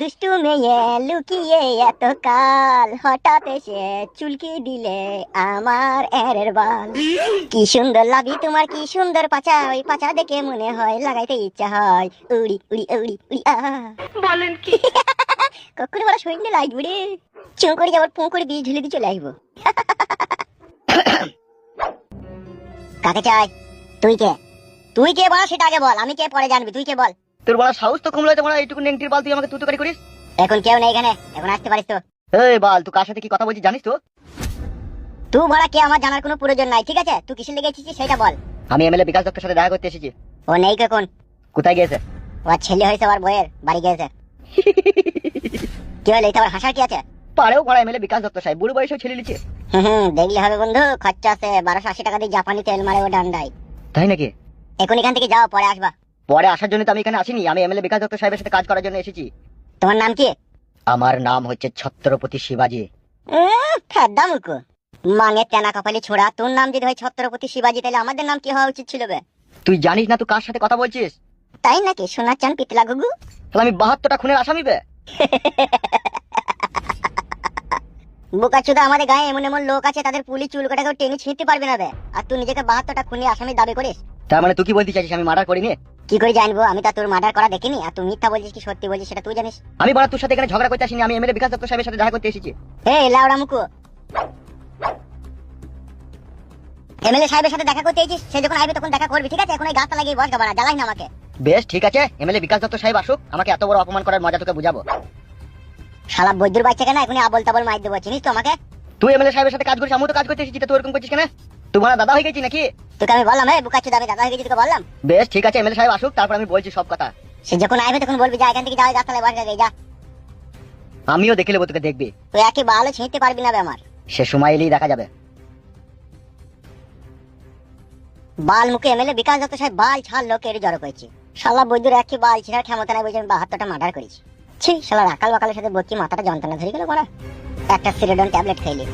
দুষ্টু মেয়ে লুকিয়ে এত কাল হঠাৎ এসে চুলকি দিলে আমার এরের বাল। কি সুন্দর লাগি তোমার, কি সুন্দর পাছা, ওই পাছা দেখে মনে হয় লাগাইতে ইচ্ছা হয় উড়ি উড়ি উড়ি উড়ি বলেন কি? কখনো বলা সৈন্য লাগবে রে, চুঁ করে যাবার পুঁ করে দিয়ে ঝুলে দিয়ে চলে আসবো। কাকে চাই? তুই কে? তুই কে বল সেটা আগে বল, আমি কে পরে জানবি, তুই কে বল। তোর বড় সাহস তো কমলো তোমার, এইটুকু নেংটির বাল তুই আমাকে তুই করিস। এখন কেউ নেই এখানে, এখন আসতে পারিস তো। এই বাল, তুই কার সাথে কি কথা বলছিস জানিস তো? তুই বলা কে আমার জানার কোনো প্রয়োজন নাই, ঠিক আছে? তুই কিসের লেগে এসেছিস সেটা বল। আমি এমএলএ বিকাশ দত্তের সাথে দেখা করতে এসেছি। ও নেই কখন? কোথায় গিয়েছে? ও ছেলে হয়েছে আর বইয়ের বাড়ি গিয়েছে। কি হলো, এটা আবার হাসার কি আছে? পারেও পড়া এমএলএ বিকাশ দত্ত সাহেব বুড়ো বয়সেও ছেলে লিখে। দেখলে হবে বন্ধু, খরচা আছে 1280 টাকা দিয়ে জাপানি তেল মারে ও ডান্ডাই। তাই নাকি? এখন এখান থেকে যাও, পরে আসবা। পরে আসার জন্য তো আমি এখানে আসিনি, আমি এমএলএ বিকাশ দত্ত সাহেবের সাথে কাজ করার জন্য এসেছি। তোমার নাম কি? আমার নাম হচ্ছে ছত্রপতি শিবাজি। খাদ্দা মুকু মাঙে তেনা কপালি ছোড়া, তোর নাম যদি হয় ছত্রপতি শিবাজি তাহলে আমাদের নাম কি হওয়া উচিত ছিল বে? তুই জানিস না তুই কার সাথে কথা বলছিস? তাই নাকি? সোনার চান পিতলা গুগু। তাহলে আমি 72টা খুনের আসামি বে। বোকাচোদা, আমাদের গায়ে এমন এমন লোক আছে তাদের পুলিশ চুল কাটাকেও টেনে ছিঁড়তে পারবে না বে, আর তুই নিজেকে 72টা খুনি আসামি দাবি করিস? তার মানে তুই কি বলতে চাইছিস আমি মার্ডার করিনি? কি করে জানবো? আমি তো তোর মার্ডার করা দেখিনি, আর তুই মিথ্যা বলছিস কি সত্যি বলছিস সেটা তুই জানিস। আমি বড় তোর সাথে এখানে ঝগড়া করতে আসিনি, আমি এমএলএ বিকাশ দত্ত সাহেবের সাথে দেখা করতে এসেছি। এই লাউড়া মুকু, এমএলএ সাহেবের সাথে দেখা করতে এসেছিস, সে যখন আসবে তখন দেখা করবি, ঠিক আছে? এখন ওই গাছটা লাগিয়ে বস গাবানা, জ্বালাই না আমাকে। বেশ ঠিক আছে, এমএলএ বিকাশ দত্ত সাহেব আসুক, আমাকে এত বড় অপমান করার মজা তোকে বুঝাবো। শালা বৈদ্যুর বাচ্চা কেন, এখনই আবল তাবল মাইর দেবো, চিনিস তো আমাকে? তুই এমএলএ সাহেবের সাথে কাজ করিস, আমিও তো কাজ করতে এসেছি, তুই এরকম করছিস কেন? তোমার দাদা হয়ে গেছি নাকি? তোকে আমি বললাম বোকাচোদা আমি দাদা হয়ে গেছি, তোকে বললাম। বেশ ঠিক আছে, এমএলএ সাহেব আসুক, তারপর আমি বলছি সব কথা। সে যখন আসবে তখন বলবি যা এখান থেকে যাও, গাছতলায় বস যা। আমিও দেখে নেবো, তোকে দেখবি। তুই একই ভালো ছিঁড়তে পারবি না বে আমার। সে সময় এলেই দেখা যাবে। বাল মুখে এমএলএ বিকাশ দত্ত সাহেব বাল ছাড় লোকের জড়ো করেছে। শালা বৈদ্যুর একই বাল ছিঁড়ার ক্ষমতা নাই, বুঝে আমি 72টা মার্ডার করেছি। ছি শালা রাকাল বাকালের সাথে বকি মাথাটা যন্ত্রণা ধরে গেল, একটা সিরেডন ট্যাবলেট খাইলি।